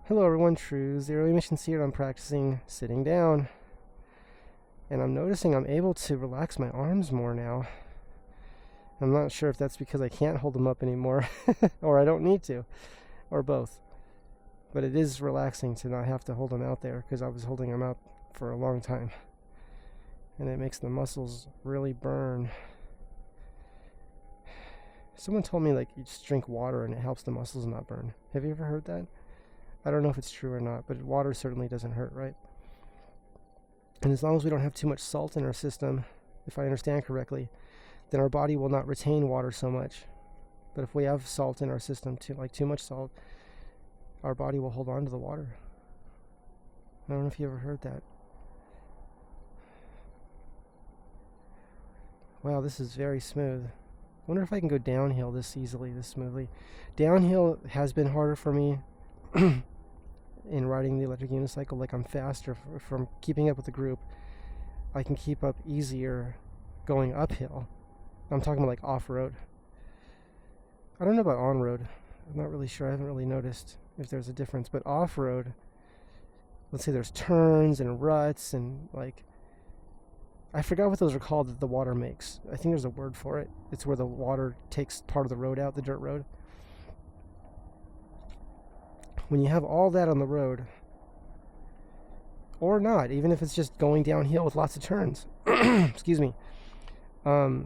Hello everyone, True Zero Emissions here. I'm practicing sitting down, and I'm noticing I'm able to relax my arms more now. I'm not sure if that's because I can't hold them up anymore or I don't need to, or both. But it is relaxing to not have to hold them out there, because I was holding them out for a long time, and it makes the muscles really burn. Someone told me like you just drink water and it helps the muscles not burn. Have you ever heard that? I don't know if it's true or not, but water certainly doesn't hurt, right? And as long as we don't have too much salt in our system, if I understand correctly, then our body will not retain water so much. But if we have salt in our system, too much salt, our body will hold on to the water. I don't know if you ever heard that. Wow, this is very smooth. I wonder if I can go downhill this easily, this smoothly. Downhill has been harder for me in riding the electric unicycle. Like, I'm faster from keeping up with the group. I can keep up easier going uphill. I'm talking about like off-road. I don't know about on-road. I'm not really sure. I haven't really noticed if there's a difference. But off-road, let's say there's turns and ruts and like, I forgot what those are called that the water makes. I think there's a word for it. It's where the water takes part of the road out, the dirt road. When you have all that on the road, or not, even if it's just going downhill with lots of turns, excuse me, I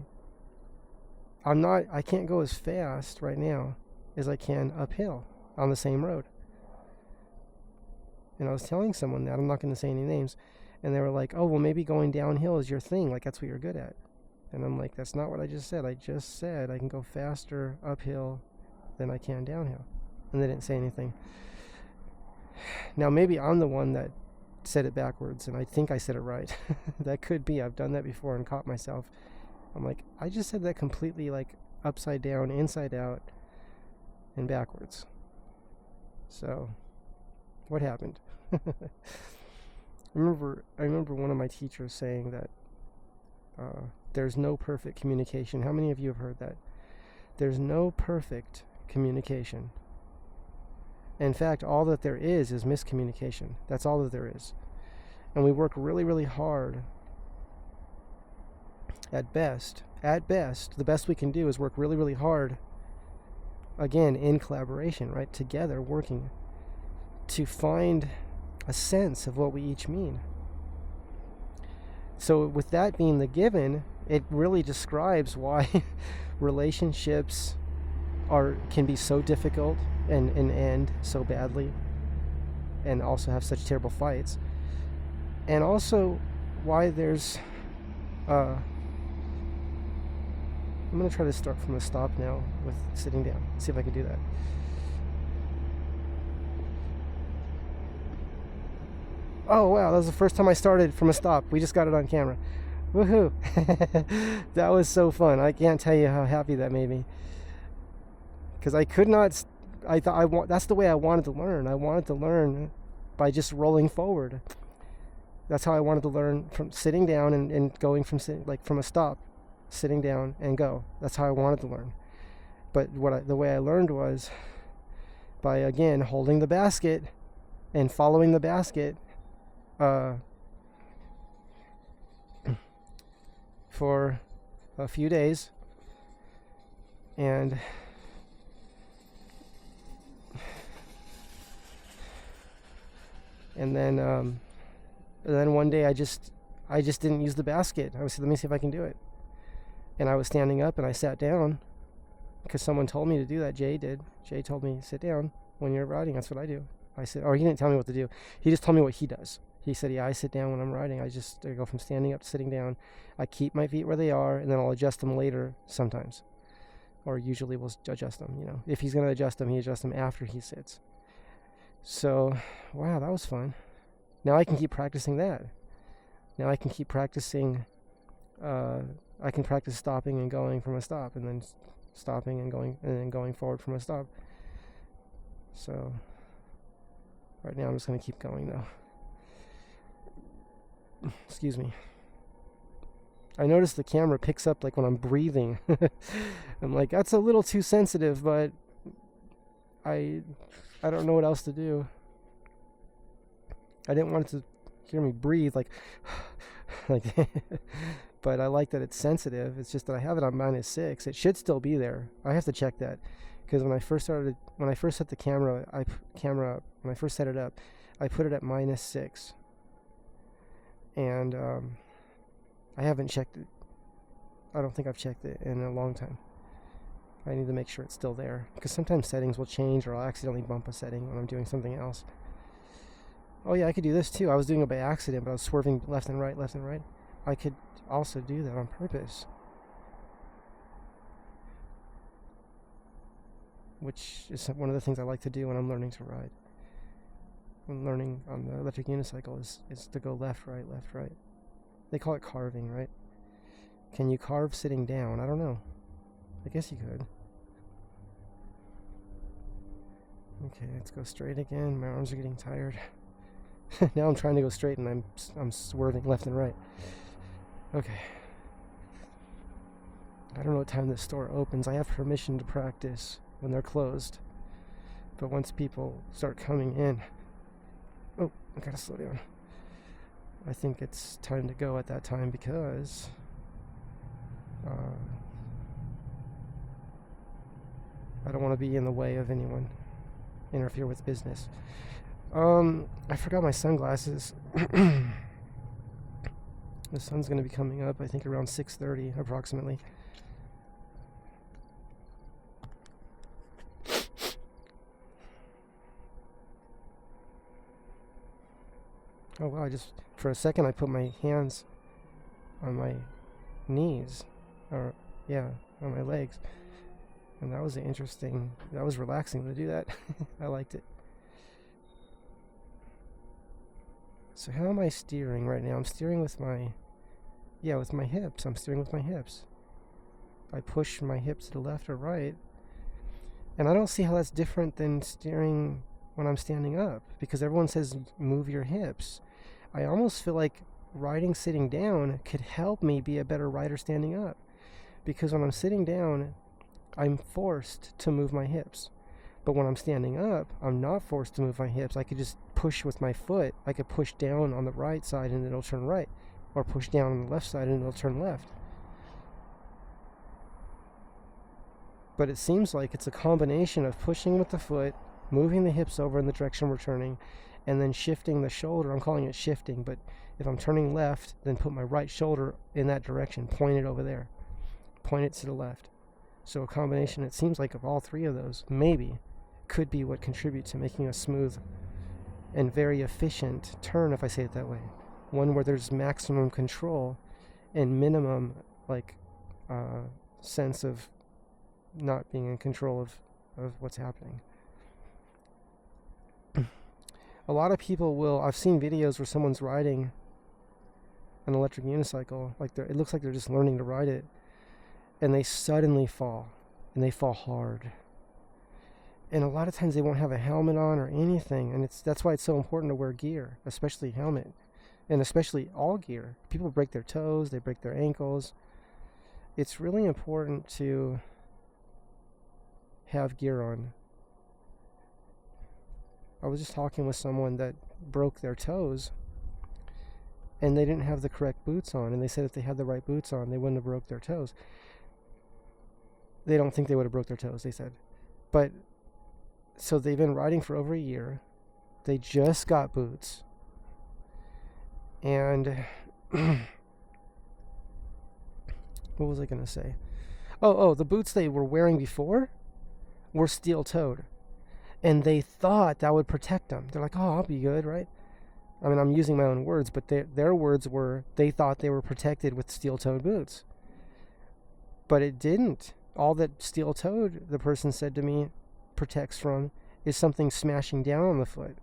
can't go as fast right now as I can uphill on the same road. And I was telling someone that, I'm not going to say any names, and they were like, oh, well, maybe going downhill is your thing, like that's what you're good at. And I'm like, that's not what I just said. I just said I can go faster uphill than I can downhill. And they didn't say anything. Now, maybe I'm the one that said it backwards, and I think I said it right. That could be. I've done that before and caught myself. I'm like, I just said that completely like upside down, inside out, and backwards. So, what happened? I remember one of my teachers saying that there's no perfect communication. How many of you have heard that? There's no perfect communication. In fact, all that there is miscommunication. That's all that there is. And we work really, really hard. At best, the best we can do is work really, really hard, again, in collaboration, right? Together, working to find a sense of what we each mean. So with that being the given, it really describes why relationships can be so difficult and end so badly, and also have such terrible fights, and also why there's I'm going to try to start from a stop now with sitting down. See if I can do that. Oh wow, that was the first time I started from a stop. We just got it on camera. Woohoo! That was so fun. I can't tell you how happy that made me. Because I could not, that's the way I wanted to learn. I wanted to learn by just rolling forward. That's how I wanted to learn, from sitting down and going from a stop, sitting down and go. That's how I wanted to learn. But the way I learned was by, again, holding the basket and following the basket for a few days, and then one day I just didn't use the basket. I said, let me see if I can do it. And I was standing up and I sat down because someone told me to do that. Jay did. Jay told me, sit down when you're riding. That's what I do. I said, or he didn't tell me what to do. He just told me what he does. He said, yeah, I sit down when I'm riding. I go from standing up to sitting down. I keep my feet where they are, and then I'll adjust them later sometimes. Or usually we'll adjust them, If he's going to adjust them, he adjusts them after he sits. So, wow, that was fun. Now I can keep practicing that. Now I can keep practicing, I can practice stopping and going from a stop, and then stopping and then going forward from a stop. So, right now I'm just going to keep going though. Excuse me. I notice the camera picks up like when I'm breathing. I'm like, that's a little too sensitive, but I don't know what else to do. I didn't want it to hear me breathe like like but I like that it's sensitive. It's just that I have it on -6. It should still be there. I have to check that, because when I first set the camera up, when I first set it up, I put it at -6, and I haven't checked it. I don't think I've checked it in a long time. I need to make sure it's still there, because sometimes settings will change, or I'll accidentally bump a setting when I'm doing something else. Oh yeah, I could do this too. I was doing it by accident, but I was swerving left and right. I could also do that on purpose, which is one of the things I like to do when I'm learning to ride. When learning on the electric unicycle is to go left, right. They call it carving, right? Can you carve sitting down? I don't know. I guess you could. Okay, let's go straight again. My arms are getting tired. Now I'm trying to go straight and I'm swerving left and right. Okay. I don't know what time this store opens. I have permission to practice when they're closed. But once people start coming in... Oh, I gotta slow down. I think it's time to go at that time, because... I don't want to be in the way of anyone, interfere with business. I forgot my sunglasses. The sun's going to be coming up, I think, around 6:30 approximately. Oh wow, for a second I put my hands on my knees, or yeah, on my legs. And that was relaxing to do that. I liked it. So how am I steering right now? I'm steering with my hips. I'm steering with my hips. I push my hips to the left or right. And I don't see how that's different than steering when I'm standing up, because everyone says move your hips. I almost feel like riding sitting down could help me be a better rider standing up, because when I'm sitting down, I'm forced to move my hips. But when I'm standing up, I'm not forced to move my hips. I could just push with my foot. I could push down on the right side and it'll turn right, or push down on the left side and it'll turn left. But it seems like it's a combination of pushing with the foot, moving the hips over in the direction we're turning, and then shifting the shoulder. I'm calling it shifting, but if I'm turning left, then put my right shoulder in that direction, point it over there, point it to the left. So a combination, it seems like, of all three of those, maybe, could be what contributes to making a smooth and very efficient turn, if I say it that way. One where there's maximum control and minimum, sense of not being in control of what's happening. A lot of people I've seen videos where someone's riding an electric unicycle, it looks like they're just learning to ride it, and they suddenly fall, and they fall hard. And a lot of times they won't have a helmet on or anything, and that's why it's so important to wear gear, especially helmet, and especially all gear. People break their toes, they break their ankles. It's really important to have gear on. I was just talking with someone that broke their toes, and they didn't have the correct boots on, and they said if they had the right boots on, they wouldn't have broke their toes. They don't think they would have broke their toes, they said. But, so they've been riding for over a year. They just got boots. And, what was I going to say? Oh, the boots they were wearing before were steel-toed. And they thought that would protect them. They're like, oh, I'll be good, right? I mean, I'm using my own words, but their words were, they thought they were protected with steel-toed boots. But it didn't. All that steel-toed, the person said to me, protects from is something smashing down on the foot.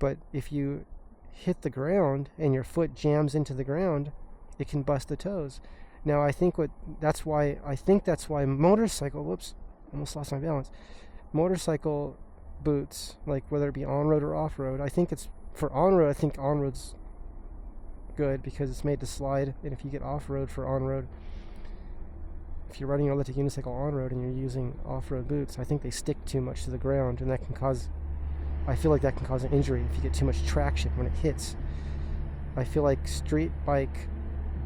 But if you hit the ground and your foot jams into the ground, it can bust the toes. Now, I think that's why motorcycle, whoops, almost lost my balance. Motorcycle boots, like whether it be on-road or off-road, I think it's, for on-road, I think on-road's good because it's made to slide, and if you get off-road for on-road, if you're riding your electric unicycle on-road and you're using off-road boots, I think they stick too much to the ground, and that can cause I feel like that can cause an injury if you get too much traction when it hits. I feel like street bike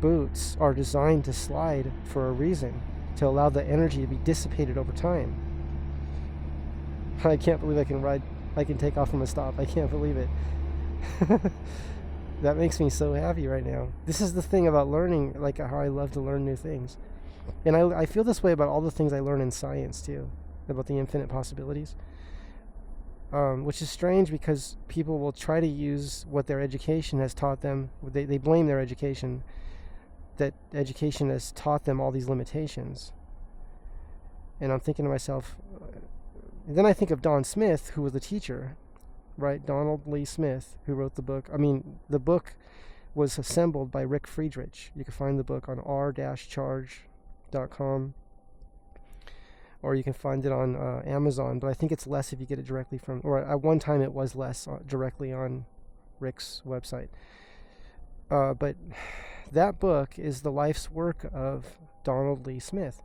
boots are designed to slide for a reason, to allow the energy to be dissipated over time. I can't believe I can take off from a stop. I can't believe it. That makes me so happy right now. This is the thing about learning, like how I love to learn new things. And I feel this way about all the things I learn in science too, about the infinite possibilities. Which is strange because people will try to use what their education has taught them. They blame their education, that education has taught them all these limitations. And I'm thinking to myself, then I think of Don Smith, who was a teacher, right? Donald Lee Smith, who wrote the book. I mean, the book was assembled by Rick Friedrich. You can find the book on r-charge.com, or you can find it on Amazon, but I think it's less if you get it directly from, or at one time it was less directly on Rick's website. But that book is the life's work of Donald Lee Smith.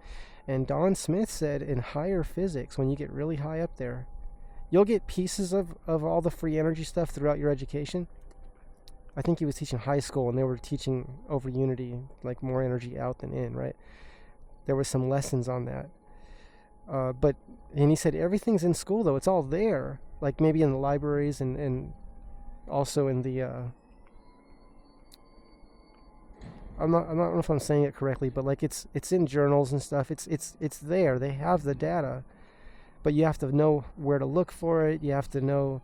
And Don Smith said in higher physics, when you get really high up there, you'll get pieces of all the free energy stuff throughout your education. I think he was teaching high school, and they were teaching over unity, like more energy out than in, right? There were some lessons on that. And he said everything's in school, though. It's all there, like maybe in the libraries and also in the... I don't know if I'm saying it correctly, but like it's in journals and stuff. It's there. They have the data, but you have to know where to look for it. You have to know.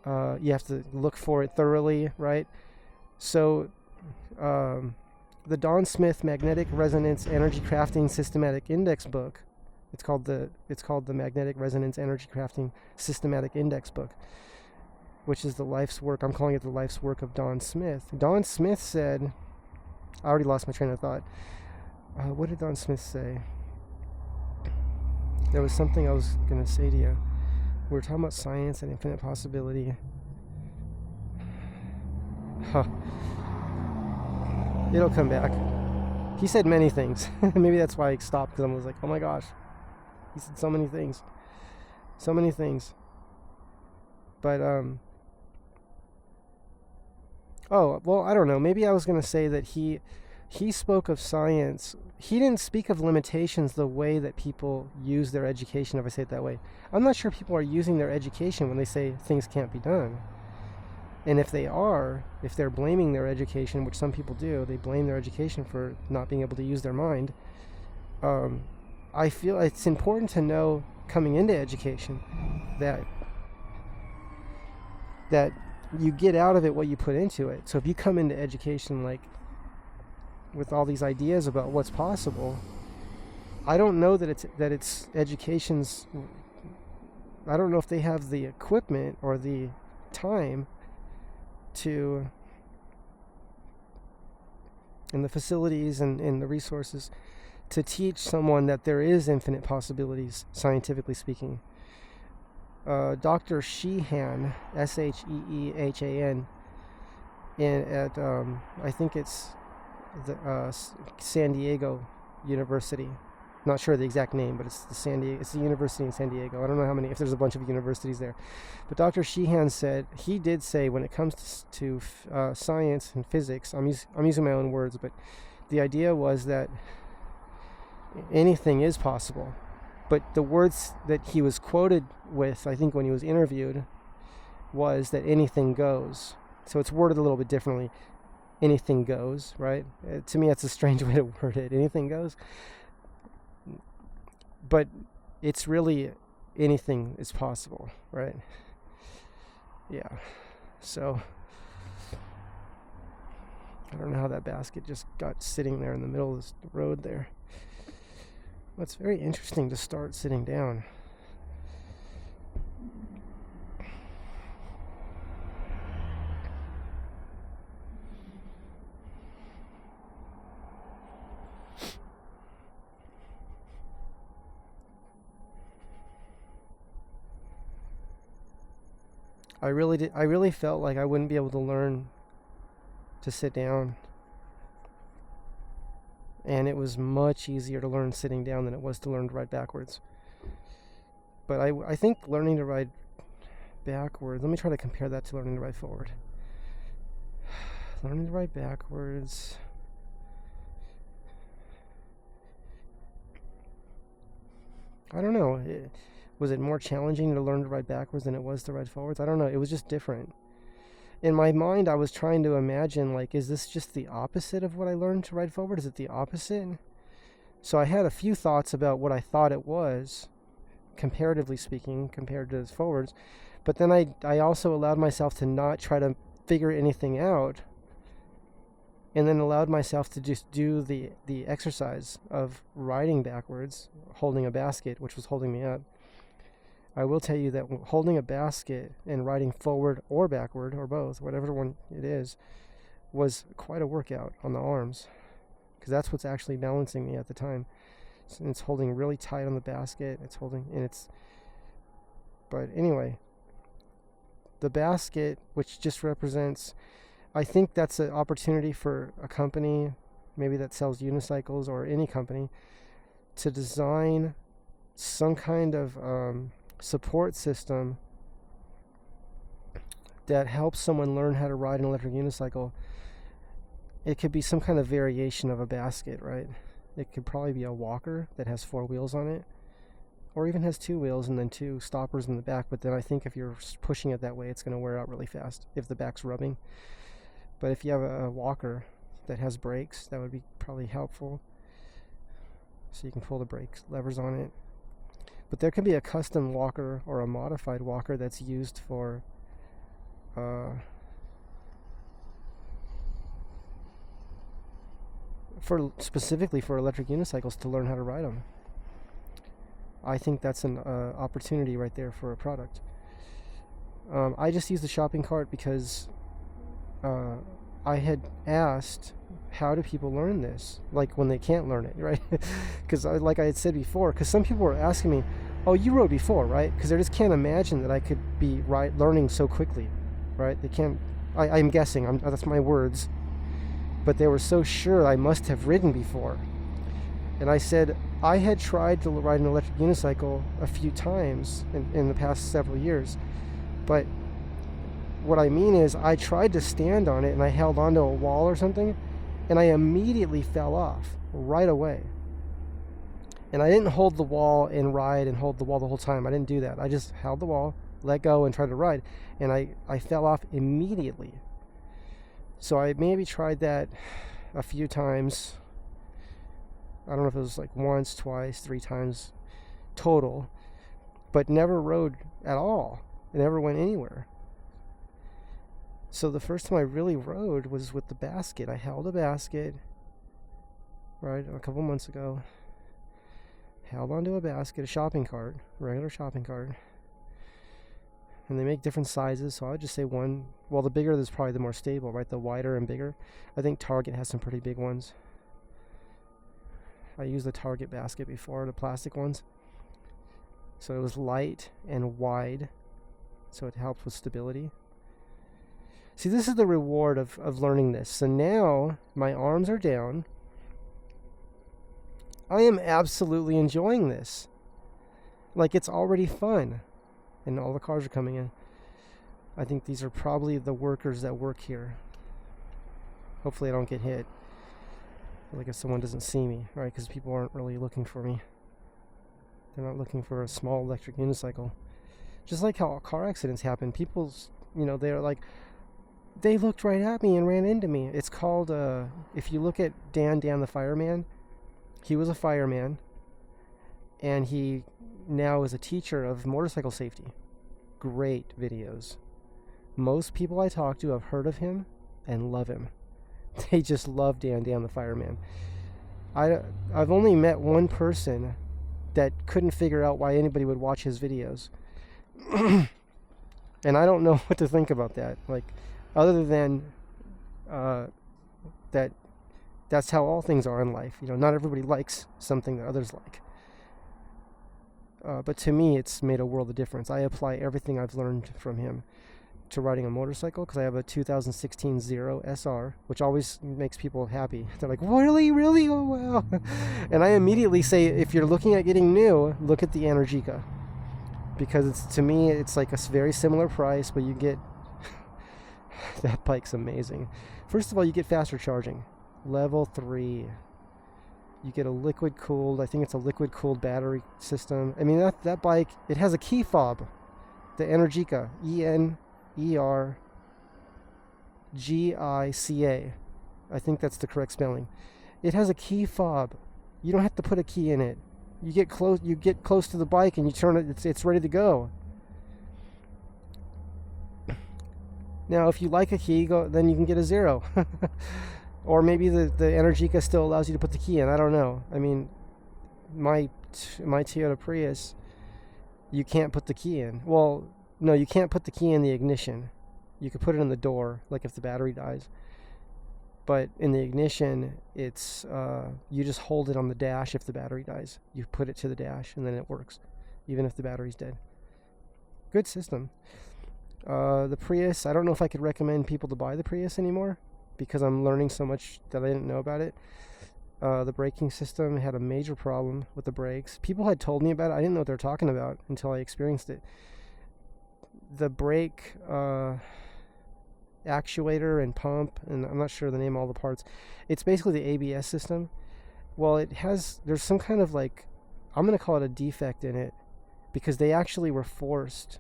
You have to look for it thoroughly, right? So, the Don Smith Magnetic Resonance Energy Crafting Systematic Index book. It's called the Magnetic Resonance Energy Crafting Systematic Index book, which is the life's work. I'm calling it the life's work of Don Smith. Don Smith said. I already lost my train of thought. What did Don Smith say? There was something I was going to say to you. We were talking about science and infinite possibility. Huh. It'll come back. He said many things. Maybe that's why I stopped, because I was like, oh my gosh. He said so many things. So many things. But, oh, well, I don't know. Maybe I was going to say that he spoke of science. He didn't speak of limitations the way that people use their education, if I say it that way. I'm not sure people are using their education when they say things can't be done. And if they're blaming their education, which some people do, they blame their education for not being able to use their mind. I feel it's important to know coming into education that you get out of it what you put into it. So if you come into education like with all these ideas about what's possible, I don't know that it's education's. I don't know if they have the equipment or the time to, and the facilities and the resources to teach someone that there is infinite possibilities, scientifically speaking. Dr. Sheehan, Sheehan, at I think it's the San Diego University. Not sure the exact name, but it's the university in San Diego. I don't know if there's a bunch of universities there. But Dr. Sheehan did say when it comes to science and physics, I'm using my own words, but the idea was that anything is possible. But the words that he was quoted with, I think when he was interviewed, was that anything goes. So it's worded a little bit differently. Anything goes, right? To me, that's a strange way to word it. Anything goes. But it's really anything is possible, right? Yeah. So I don't know how that basket just got sitting there in the middle of this road there. Well, it's very interesting to start sitting down. I really felt like I wouldn't be able to learn to sit down. And it was much easier to learn sitting down than it was to learn to ride backwards. But I think learning to ride backwards. Let me try to compare that to learning to ride forward. Learning to ride backwards. I don't know. Was it more challenging to learn to ride backwards than it was to ride forwards? I don't know. It was just different. In my mind, I was trying to imagine, like, is this just the opposite of what I learned to ride forward? Is it the opposite? So I had a few thoughts about what I thought it was, comparatively speaking, compared to forwards. But then I also allowed myself to not try to figure anything out, and then allowed myself to just do the exercise of riding backwards, holding a basket, which was holding me up. I will tell you that holding a basket and riding forward or backward, or both, whatever one it is, was quite a workout on the arms, because that's what's actually balancing me at the time. So it's holding really tight on the basket. But anyway, the basket, which just represents, I think that's an opportunity for a company, maybe that sells unicycles, or any company, to design some kind of support system that helps someone learn how to ride an electric unicycle. It could be some kind of variation of a basket, right? It could probably be a walker that has 4 wheels on it, or even has 2 wheels and then 2 stoppers in the back. But then I think if you're pushing it that way, it's going to wear out really fast if the back's rubbing. But if you have a walker that has brakes, that would be probably helpful. So you can pull the brake levers on it. But there can be a custom walker or a modified walker that's used for specifically for electric unicycles to learn how to ride them. I think that's an opportunity right there for a product. I just used the shopping cart because I had asked, how do people learn this? Like when they can't learn it, right? Because like I had said before, because some people were asking me, oh, you rode before, right? Because they just can't imagine that I could be learning so quickly, right? They can't, I'm guessing, that's my words, but they were so sure I must have ridden before. And I said, I had tried to ride an electric unicycle a few times in the past several years, but what I mean is I tried to stand on it and I held onto a wall or something, and I immediately fell off right away. And I didn't hold the wall and ride and hold the wall the whole time. I didn't do that. I just held the wall, let go, and tried to ride. And I fell off immediately. So I maybe tried that a few times. I don't know if it was like once, twice, 3 times total, but never rode at all. It never went anywhere. So the first time I really rode was with the basket. I held a basket, right, a couple months ago. Held onto a basket, a shopping cart, regular shopping cart. And they make different sizes, so I would just say one. Well, the bigger is probably the more stable, right? The wider and bigger. I think Target has some pretty big ones. I used the Target basket before, the plastic ones. So it was light and wide, so it helped with stability. See, this is the reward of learning this. So now my arms are down. I am absolutely enjoying this. Like, it's already fun. And all the cars are coming in. I think these are probably the workers that work here. Hopefully I don't get hit. Like if someone doesn't see me, right? Because people aren't really looking for me. They're not looking for a small electric unicycle. Just like how car accidents happen. People's, they're like, they looked right at me and ran into me. It's called, if you look at Dan the fireman, he was a fireman. And he now is a teacher of motorcycle safety. Great videos. Most people I talk to have heard of him and love him. They just love Dan the fireman. I've only met one person that couldn't figure out why anybody would watch his videos. And I don't know what to think about that. Like, other than that's how all things are in life. Not everybody likes something that others like. But to me, it's made a world of difference. I apply everything I've learned from him to riding a motorcycle, because I have a 2016 Zero SR, which always makes people happy. They're like, really? Oh, wow. And I immediately say, if you're looking at getting new, look at the Energica, because to me it's like a very similar price, but you get that bike's amazing. First of all, you get faster charging. Level 3. You get a liquid cooled, I think it's a liquid cooled battery system. I mean, that bike, it has a key fob. The Energica, ENERGICA. I think that's the correct spelling. It has a key fob. You don't have to put a key in it. You get close to the bike and you turn it, it's ready to go. Now, if you like a key, then you can get a 0. Or maybe the Energica still allows you to put the key in. I don't know. I mean, my Toyota Prius, you can't put the key in. Well, no, you can't put the key in the ignition. You could put it in the door, like if the battery dies. But in the ignition, it's you just hold it on the dash if the battery dies. You put it to the dash, and then it works, even if the battery's dead. Good system. The Prius, I don't know if I could recommend people to buy the Prius anymore, because I'm learning so much that I didn't know about it. The braking system had a major problem with the brakes. People had told me about it. I didn't know what they were talking about until I experienced it. The brake actuator and pump, and I'm not sure the name of all the parts. It's basically the ABS system. Well, there's some kind of like, I'm going to call it a defect in it, because they actually were forced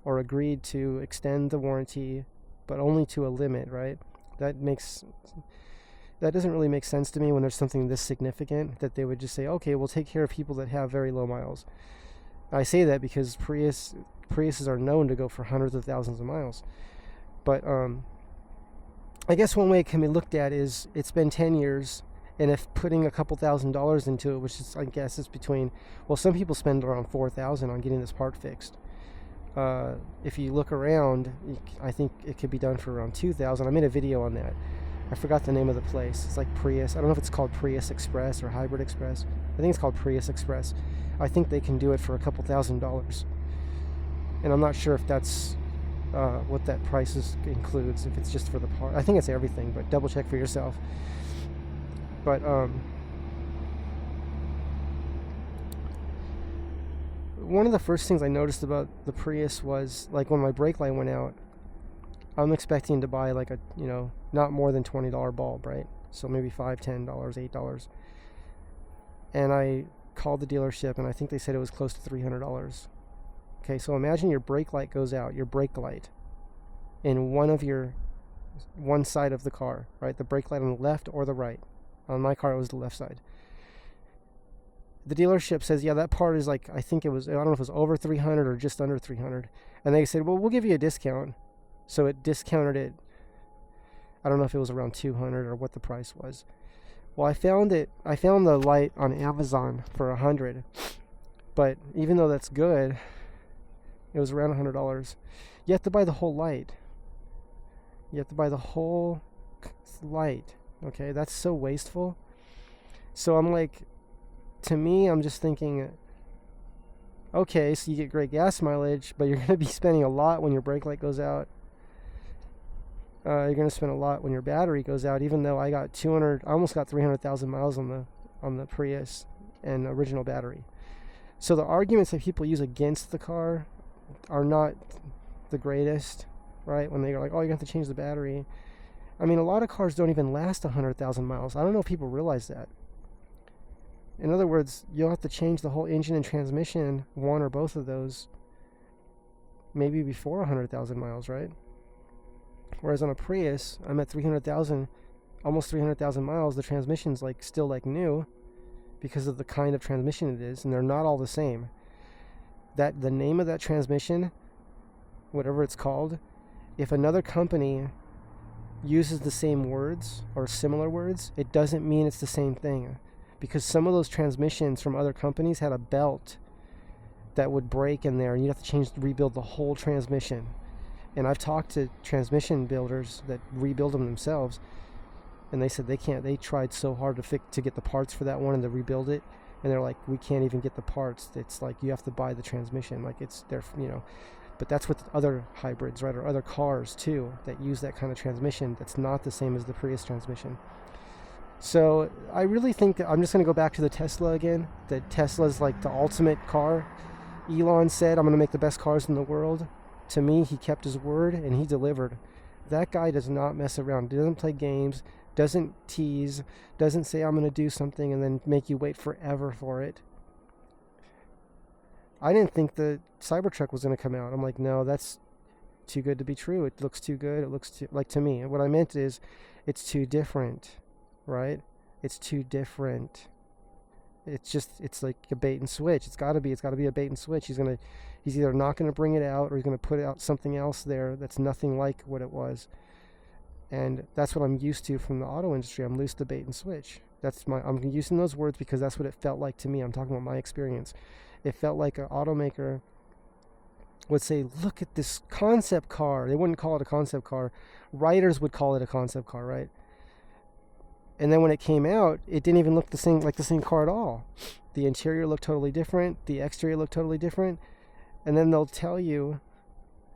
or agreed to extend the warranty, but only to a limit, right? That doesn't really make sense to me when there's something this significant, that they would just say, okay, we'll take care of people that have very low miles. I say that because Priuses are known to go for hundreds of thousands of miles. But I guess one way it can be looked at is it's been 10 years, and if putting a couple $1,000s into it, which is, I guess, is between, well, some people spend around $4,000 on getting this part fixed. If you look around, I think it could be done for around $2,000. I made a video on that. I forgot the name of the place. It's like Prius. I don't know if it's called Prius Express or Hybrid Express. I think it's called Prius Express. I think they can do it for a couple $1,000s. And I'm not sure if that's what that price includes, if it's just for the part. I think it's everything, but double check for yourself. But one of the first things I noticed about the Prius was, like, when my brake light went out, I'm expecting to buy like a, not more than $20 bulb, right? So maybe $5, $10, $8. And I called the dealership, and I think they said it was close to $300. Okay, so imagine your brake light goes out, your brake light, in one side of the car, right? The brake light on the left or the right. On my car, it was the left side. The dealership says, yeah, that part is like, I don't know if it was over 300 or just under 300. And they said, well, we'll give you a discount. So it discounted it. I don't know if it was around 200 or what the price was. Well, I found the light on Amazon for 100. But even though that's good, it was around $100. You have to buy the whole light. You have to buy the whole light. Okay, that's so wasteful. So I'm like, to me, I'm just thinking, okay, so you get great gas mileage, but you're going to be spending a lot when your brake light goes out. You're going to spend a lot when your battery goes out, even though I almost got 300,000 miles on the Prius and original battery. So the arguments that people use against the car are not the greatest, right? When they're like, oh, you have to change the battery. I mean, a lot of cars don't even last 100,000 miles. I don't know if people realize that. In other words, you'll have to change the whole engine and transmission, one or both of those, maybe before 100,000 miles, right? Whereas on a Prius, I'm at almost 300,000 miles. The transmission's still new because of the kind of transmission it is, and they're not all the same. The name of that transmission, whatever it's called, if another company uses the same words or similar words, it doesn't mean it's the same thing. Because some of those transmissions from other companies had a belt that would break in there, and you'd have to rebuild the whole transmission. And I've talked to transmission builders that rebuild them themselves, and they said they can't. They tried so hard to get the parts for that one and to rebuild it, and they're like, we can't even get the parts. It's like you have to buy the transmission. Like it's there, But that's with other hybrids, right, or other cars too that use that kind of transmission. That's not the same as the Prius transmission. So I really think that I'm just going to go back to the Tesla again. That Tesla's like the ultimate car. Elon said, I'm going to make the best cars in the world. To me, he kept his word and he delivered. That guy does not mess around. He doesn't play games, doesn't tease, doesn't say, I'm going to do something and then make you wait forever for it. I didn't think the Cybertruck was going to come out. I'm like, no, that's too good to be true. It looks too good. It looks too, like, to me. What I meant is, it's too different, right? It's too different. It's like a bait and switch. It's got to be a bait and switch. He's either not going to bring it out or he's going to put out something else there that's nothing like what it was. And that's what I'm used to from the auto industry. I'm used to bait and switch. I'm using those words because that's what it felt like to me. I'm talking about my experience. It felt like an automaker would say, look at this concept car. They wouldn't call it a concept car. Writers would call it a concept car, right? And then when it came out, it didn't even look the same car at all. The interior looked totally different. The exterior looked totally different. And then they'll tell you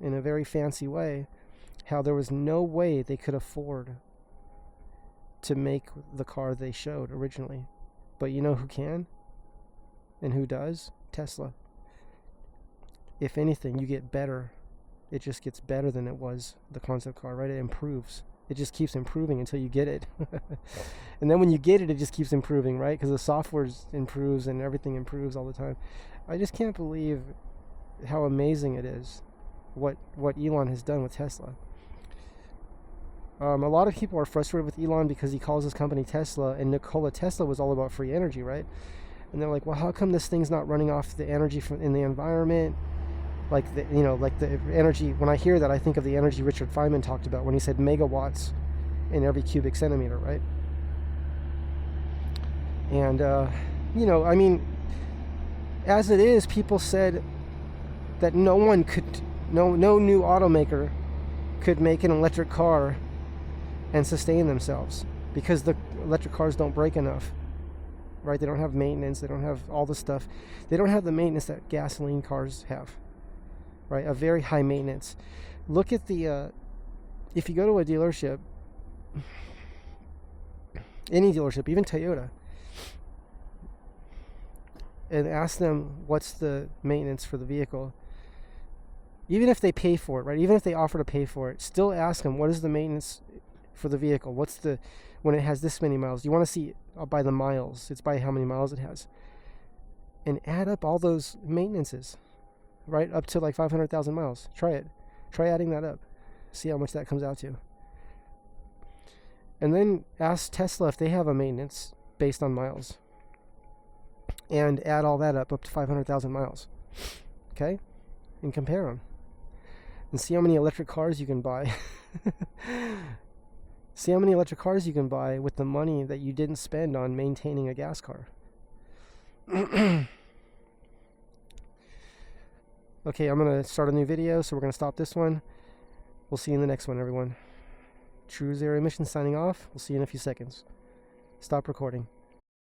in a very fancy way how there was no way they could afford to make the car they showed originally. But you know who can? And who does? Tesla. If anything, you get better. It just gets better than it was, the concept car, right? It improves. It just keeps improving until you get it. And then when you get it, it just keeps improving, right? Because the software improves and everything improves all the time. I just can't believe how amazing it is what Elon has done with Tesla. A lot of people are frustrated with Elon because he calls his company Tesla, and Nikola Tesla was all about free energy, right? And they're like, well, how come this thing's not running off the energy in the environment? Like the energy. When I hear that, I think of the energy Richard Feynman talked about when he said megawatts in every cubic centimeter, right? And I mean, as it is, people said that no new automaker could make an electric car and sustain themselves because the electric cars don't break enough, right? They don't have maintenance. They don't have all the stuff. They don't have the maintenance that gasoline cars have. Right, a very high maintenance. Look at if you go to a dealership, any dealership, even Toyota, and ask them what's the maintenance for the vehicle, even if they pay for it, right? Even if they offer to pay for it, still ask them what is the maintenance for the vehicle? When it has this many miles? You want to see by the miles. It's by how many miles it has, and add up all those maintenances. Right, up to like 500,000 miles. Try it. Try adding that up. See how much that comes out to. And then ask Tesla if they have a maintenance based on miles. And add all that up to 500,000 miles. Okay? And compare them. And see how many electric cars you can buy. See how many electric cars you can buy with the money that you didn't spend on maintaining a gas car. Okay, I'm going to start a new video, so we're going to stop this one. We'll see you in the next one, everyone. True Zero Emissions signing off. We'll see you in a few seconds. Stop recording.